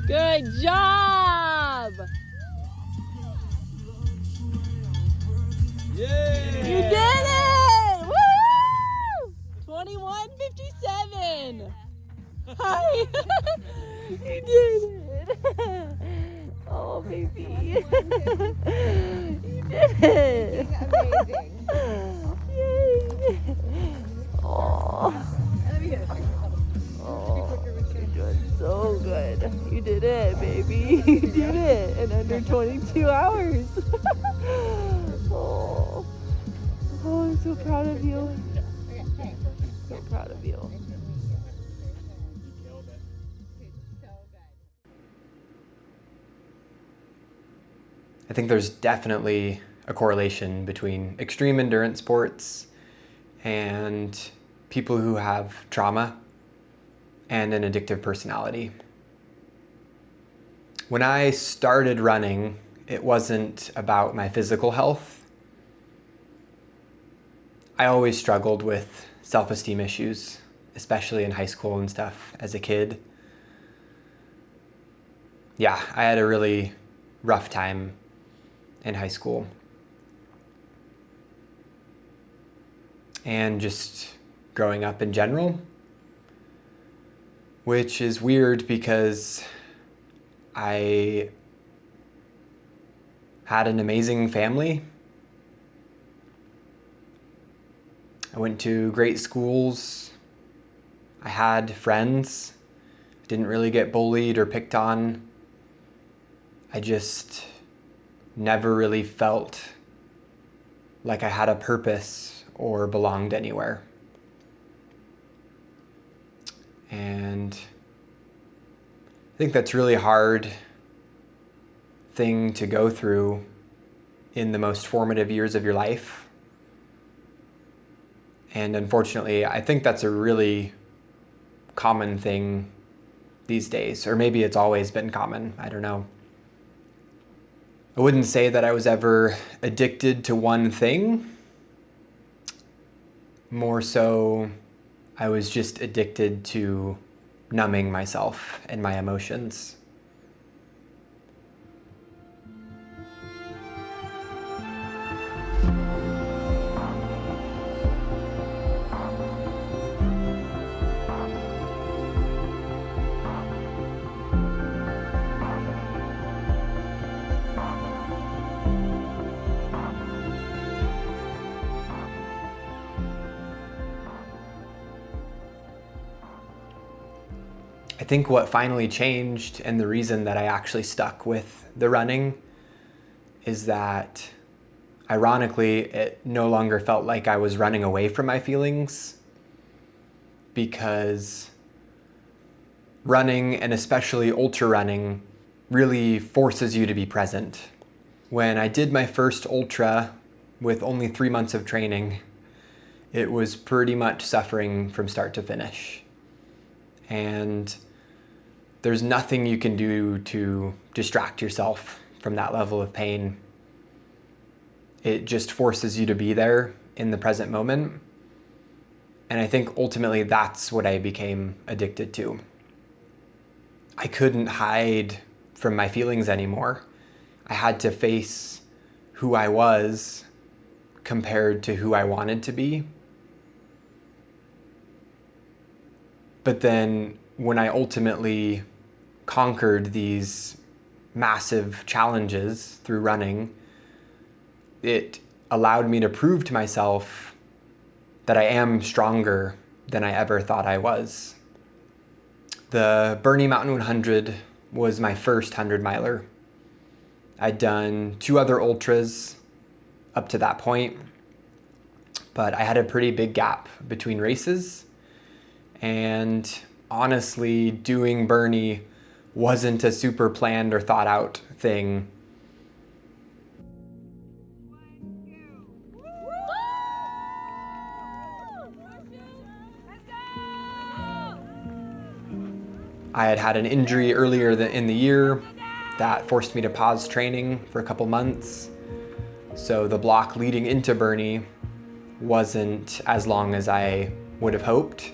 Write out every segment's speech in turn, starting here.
Good job! Yay! You did it! Woo! 21:57. Hi! You did it! Oh, baby. You did it! Amazing. Yay! Oh. Oh, you're doing so good. You did it, baby. You did it in under 22 hours. Oh, I'm so proud of you. So proud of you. I think there's definitely a correlation between extreme endurance sports and people who have trauma and an addictive personality. When I started running, it wasn't about my physical health. I always struggled with self-esteem issues, especially in high school and stuff as a kid. Yeah, I had a really rough time in high school. And just growing up in general, which is weird because I had an amazing family. I went to great schools. I had friends. Didn't really get bullied or picked on. I just never really felt like I had a purpose or belonged anywhere. And I think that's really hard thing to go through in the most formative years of your life. And unfortunately, I think that's a really common thing these days, or maybe it's always been common, I don't know. I wouldn't say that I was ever addicted to one thing. More so, I was just addicted to numbing myself and my emotions. I think what finally changed, and the reason that I actually stuck with the running, is that ironically it no longer felt like I was running away from my feelings, because running, and especially ultra running, really forces you to be present. When I did my first ultra with only 3 months of training, it was pretty much suffering from start to finish. And there's nothing you can do to distract yourself from that level of pain. It just forces you to be there in the present moment. And I think ultimately that's what I became addicted to. I couldn't hide from my feelings anymore. I had to face who I was compared to who I wanted to be. But then when I ultimately conquered these massive challenges through running, it allowed me to prove to myself that I am stronger than I ever thought I was. The Burney Mountain 100 was my first 100-miler. I'd done 2 other ultras up to that point, but I had a pretty big gap between races. And honestly, doing Burney wasn't a super planned or thought out thing. I had had an injury earlier in the year that forced me to pause training for a couple months. So the block leading into Burney wasn't as long as I would have hoped.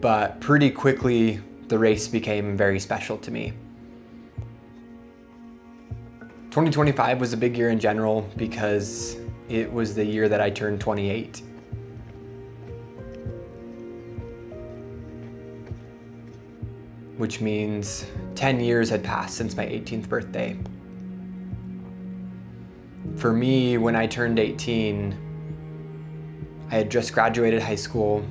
but pretty quickly the race became very special to me. 2025 was a big year in general because it was the year that I turned 28. Which means 10 years had passed since my 18th birthday. For me, when I turned 18, I had just graduated high school.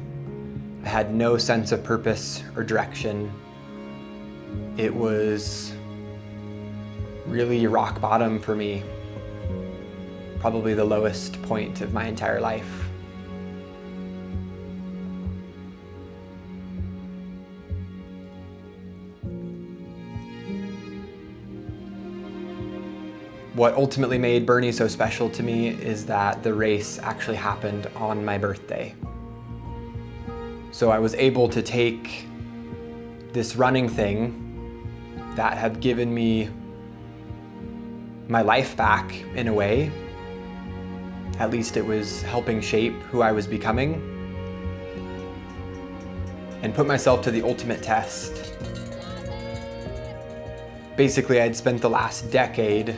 I had no sense of purpose or direction. It was really rock bottom for me. Probably the lowest point of my entire life. What ultimately made Burney so special to me is that the race actually happened on my birthday. So I was able to take this running thing that had given me my life back in a way. At least it was helping shape who I was becoming, and put myself to the ultimate test. Basically, I'd spent the last decade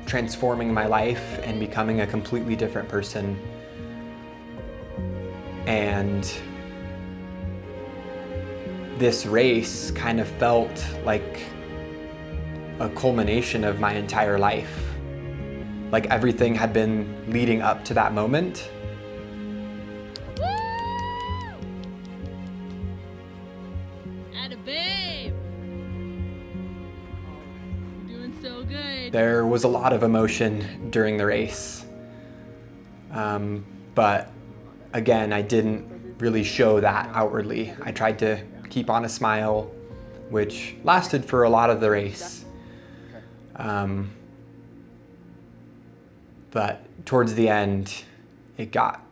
transforming my life and becoming a completely different person. And this race kind of felt like a culmination of my entire life. Like everything had been leading up to that moment. Atta babe! Doing so good. There was a lot of emotion during the race. But again, I didn't really show that outwardly. I tried to keep on a smile, which lasted for a lot of the race. But towards the end, it got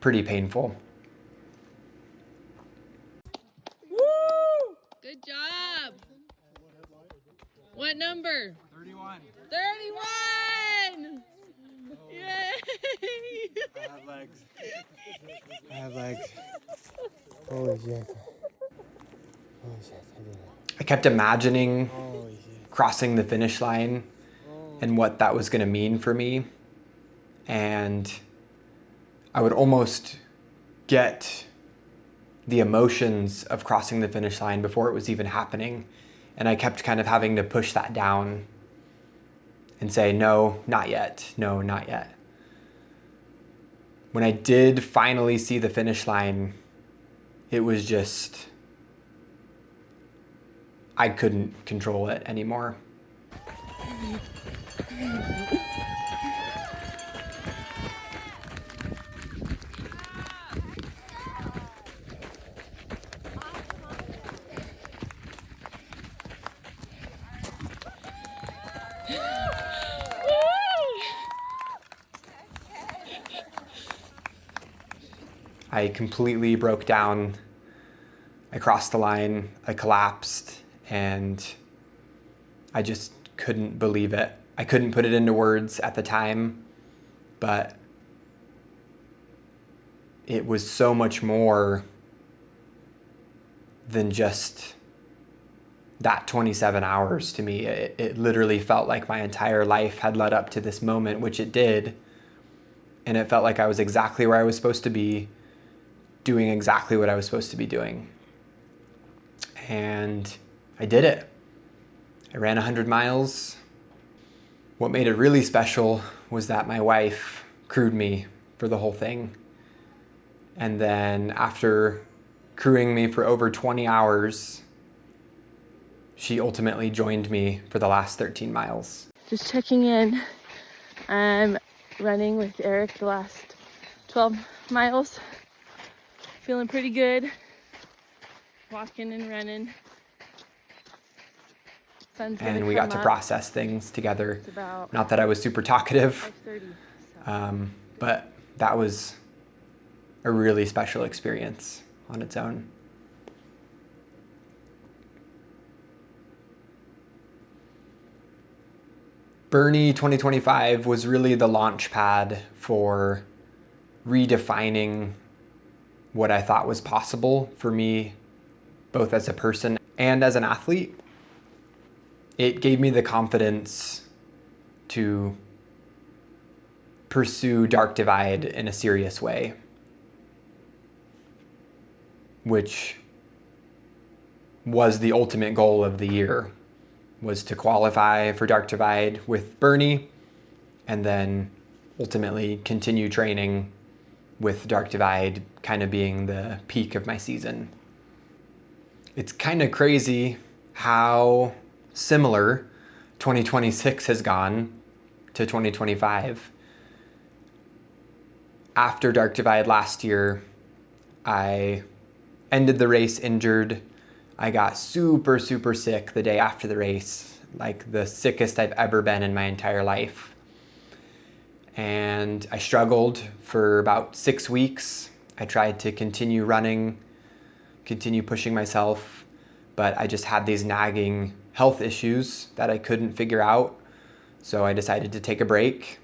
pretty painful. Woo! Good job. What number? 31. 31! Yay! I have legs. I have legs. Holy shit. Holy shit, I did it. I kept imagining Holy shit. crossing the finish line and what that was going to mean for me. And I would almost get the emotions of crossing the finish line before it was even happening. And I kept kind of having to push that down and say, no, not yet. No, not yet. When I did finally see the finish line, it was just, I couldn't control it anymore. I completely broke down. I crossed the line, I collapsed, and I just couldn't believe it. I couldn't put it into words at the time, but it was so much more than just that 27 hours to me. It literally felt like my entire life had led up to this moment, which it did. And it felt like I was exactly where I was supposed to be, doing exactly what I was supposed to be doing. And I did it. I ran 100 miles. What made it really special was that my wife crewed me for the whole thing. And then after crewing me for over 20 hours, she ultimately joined me for the last 13 miles. Just checking in. I'm running with Eric the last 12 miles. Feeling pretty good. Walking and running. Sun's gonna And we got come to up. process things together. It's about Not that I was super talkative, 5:30. but that was a really special experience on its own. Burney 2025 was really the launch pad for redefining what I thought was possible for me both as a person and as an athlete. It gave me the confidence to pursue Dark Divide in a serious way, which was the ultimate goal of the year, was to qualify for Dark Divide with Burney and then ultimately continue training with Dark Divide kind of being the peak of my season. It's kind of crazy how similar 2026 has gone to 2025. After Dark Divide last year, I ended the race injured. I got super, super sick the day after the race, like the sickest I've ever been in my entire life. And I struggled for about 6 weeks. I tried to continue running, continue pushing myself, but I just had these nagging health issues that I couldn't figure out. So I decided to take a break.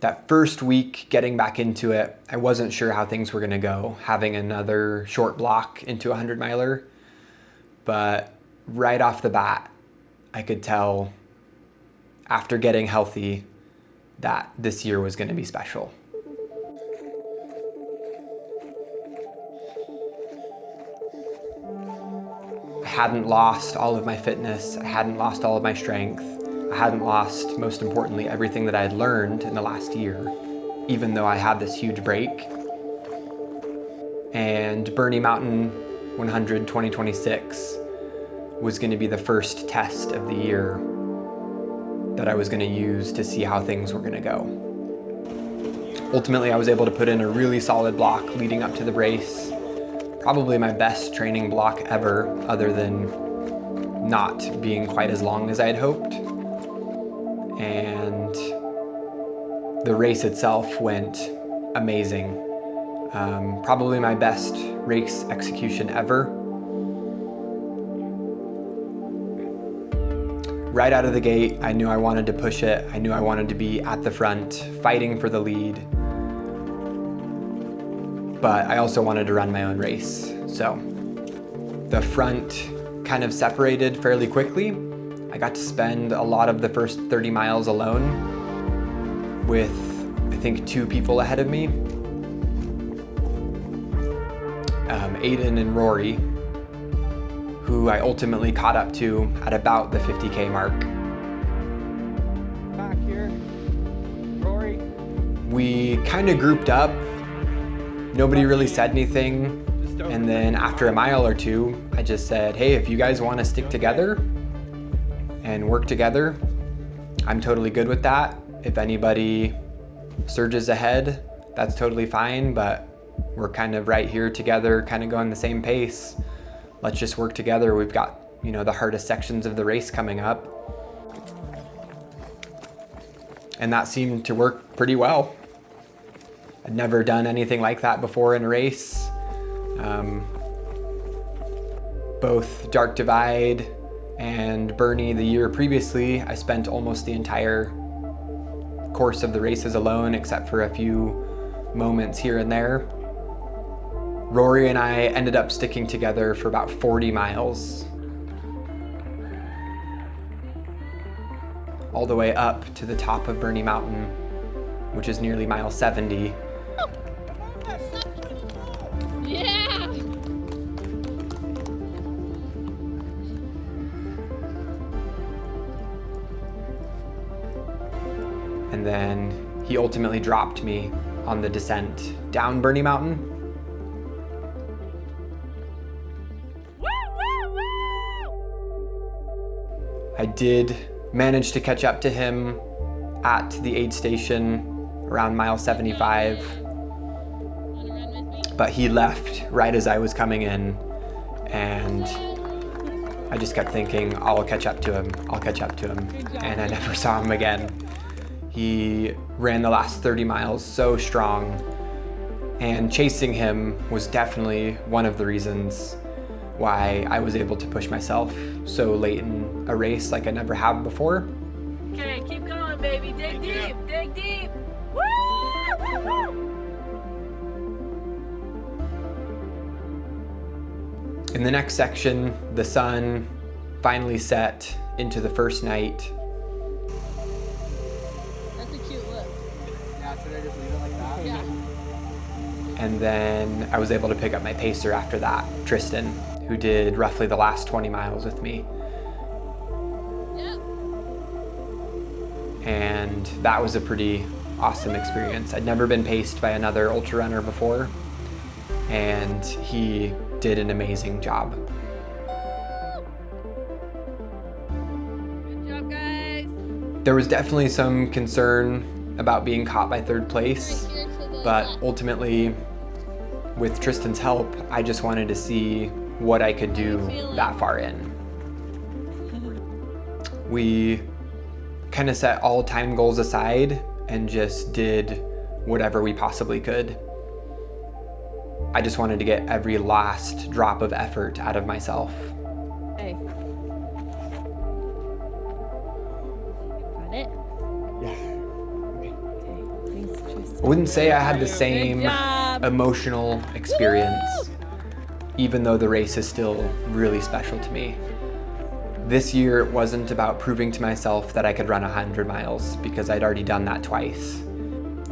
That first week getting back into it, I wasn't sure how things were gonna go, having another short block into a 100-miler. But right off the bat, I could tell after getting healthy that this year was gonna be special. I hadn't lost all of my fitness, I hadn't lost all of my strength, I hadn't lost, most importantly, everything that I had learned in the last year, even though I had this huge break. And Burney Mountain 100 2026 was going to be the first test of the year that I was going to use to see how things were going to go. Ultimately, I was able to put in a really solid block leading up to the race. Probably my best training block ever, other than not being quite as long as I had hoped. And the race itself went amazing. Probably my best race execution ever. Right out of the gate, I knew I wanted to push it. I knew I wanted to be at the front, fighting for the lead. But I also wanted to run my own race. So the front kind of separated fairly quickly. I got to spend a lot of the first 30 miles alone with, I think, 2 people ahead of me. Aiden and Rory, who I ultimately caught up to at about the 50K mark. Back here, Rory. We kind of grouped up. Nobody really said anything. And then after a mile or two, I just said, hey, if you guys want to stick together and work together, I'm totally good with that. If anybody surges ahead, that's totally fine, but we're kind of right here together, kind of going the same pace. Let's just work together. We've got, the hardest sections of the race coming up. And that seemed to work pretty well. I'd never done anything like that before in a race. Both Dark Divide and Burney the year previously, I spent almost the entire course of the races alone, except for a few moments here and there. Rory and I ended up sticking together for about 40 miles. All the way up to the top of Burney Mountain, which is nearly mile 70. Yeah! And then he ultimately dropped me on the descent down Burney Mountain. I did manage to catch up to him at the aid station around mile 75, but he left right as I was coming in, and I just kept thinking, I'll catch up to him, and I never saw him again. He ran the last 30 miles so strong, and chasing him was definitely one of the reasons why I was able to push myself so late in a race like I never have before. Okay, keep going, baby. Dig deep, dig deep. Woo! Woo! Woo! In the next section, the sun finally set into the first night. That's a cute look. Yeah, should I just leave it like that? Yeah. And then I was able to pick up my pacer after that, Tristan, who did roughly the last 20 miles with me. Yep. And that was a pretty awesome experience. I'd never been paced by another ultra runner before, and he did an amazing job. Good job, guys. There was definitely some concern about being caught by third place, Right here to the but left. ultimately, with Tristan's help, I just wanted to see what I could do that far in. We kind of set all time goals aside and just did whatever we possibly could. I just wanted to get every last drop of effort out of myself. Hey. Got it? Yeah. Okay. Thanks, Tristan. I wouldn't say I had the Good same job. emotional experience, even though the race is still really special to me. This year it wasn't about proving to myself that I could run 100 miles because I'd already done that twice.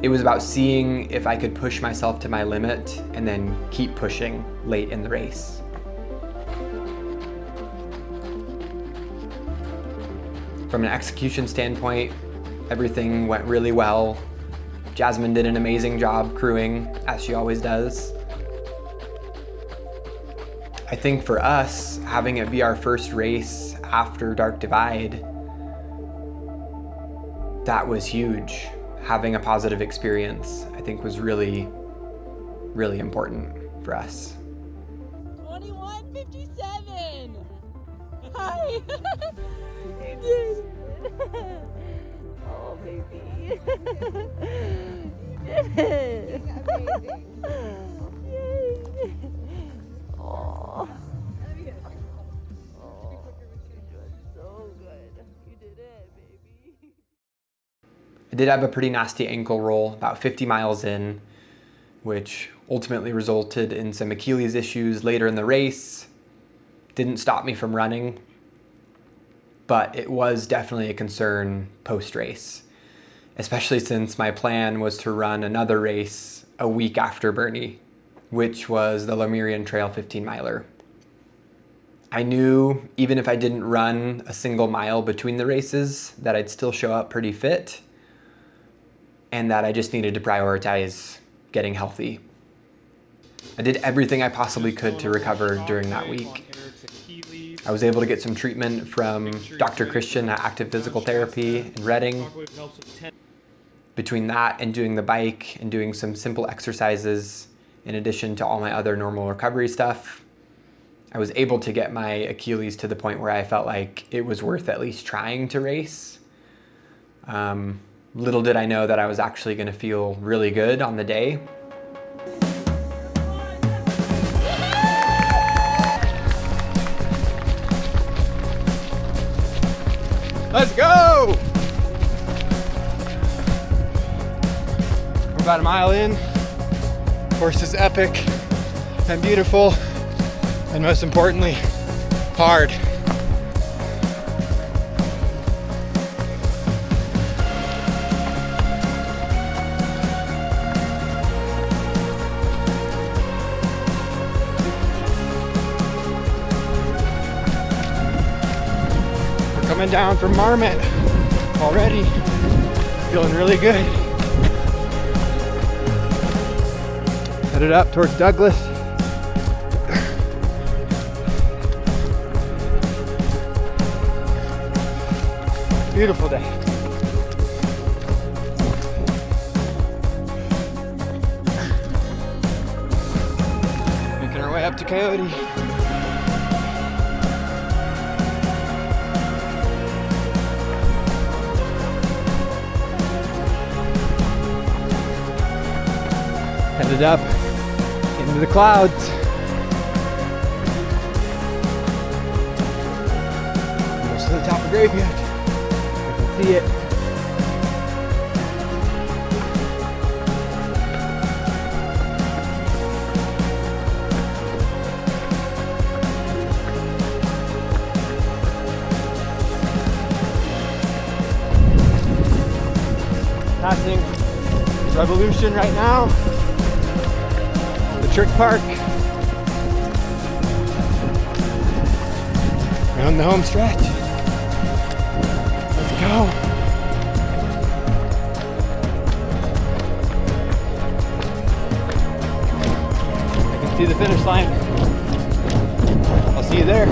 It was about seeing if I could push myself to my limit and then keep pushing late in the race. From an execution standpoint, everything went really well. Jasmine did an amazing job crewing, as she always does. I think for us, having it be our first race after Dark Divide, that was huge. Having a positive experience, I think, was really, really important for us. 21:57. Hi. You did. Oh, baby. You did. Yay. Oh. You're doing so good. You did it, baby. I did have a pretty nasty ankle roll about 50 miles in, which ultimately resulted in some Achilles issues later in the race. Didn't stop me from running, but it was definitely a concern post-race, especially since my plan was to run another race a week after Burney, which was the Lemurian Trail 15-miler. I knew even if I didn't run a single mile between the races that I'd still show up pretty fit, and that I just needed to prioritize getting healthy. I did everything I possibly could to recover during that week. I was able to get some treatment from Dr. Christian at Active Physical Therapy in Reading. Between that and doing the bike and doing some simple exercises, in addition to all my other normal recovery stuff, I was able to get my Achilles to the point where I felt like it was worth at least trying to race. Little did I know that I was actually going to feel really good on the day. Let's go! We're about a mile in. Course is epic and beautiful, and most importantly, hard. Coming down from Marmot already, feeling really good. Headed up towards Douglas. Beautiful day. Making our way up to Coyote. Headed up into the clouds. Almost to the top of Graveyard. I can see it. Revolution right now. The Trick Park. We're on the home stretch. Let's go. I can see the finish line. I'll see you there.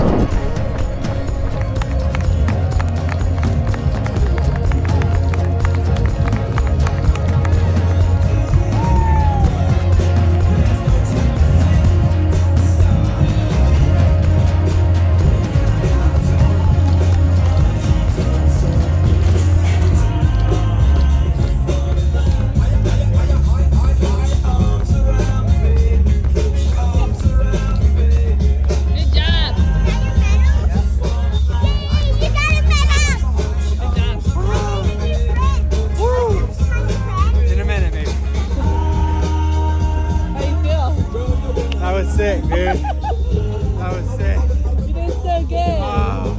Sick, dude. That was sick. You did so good. Wow.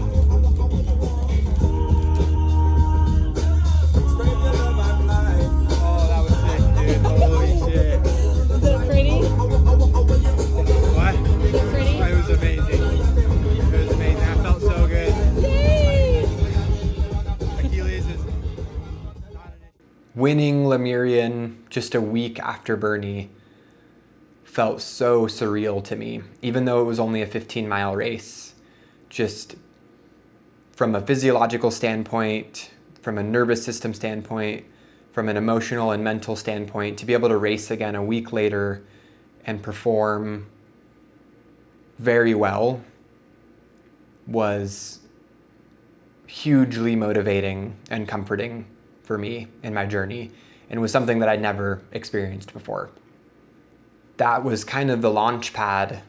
Oh, that was sick, dude. Holy shit. Was it pretty? What? Was it pretty? Oh, it was amazing. It was amazing. That felt so good. Yay! Achilles is not an issue. Winning Lemurian just a week after Burney felt so surreal to me, even though it was only a 15-mile race. Just from a physiological standpoint, from a nervous system standpoint, from an emotional and mental standpoint, to be able to race again a week later and perform very well was hugely motivating and comforting for me in my journey, and was something that I'd never experienced before. That was kind of the launch pad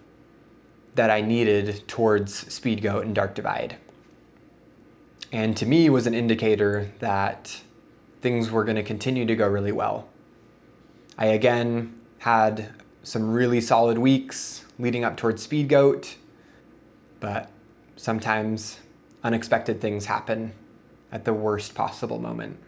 that I needed towards Speed Goat and Dark Divide. And to me was an indicator that things were going to continue to go really well. I again had some really solid weeks leading up towards Speed Goat, but sometimes unexpected things happen at the worst possible moment.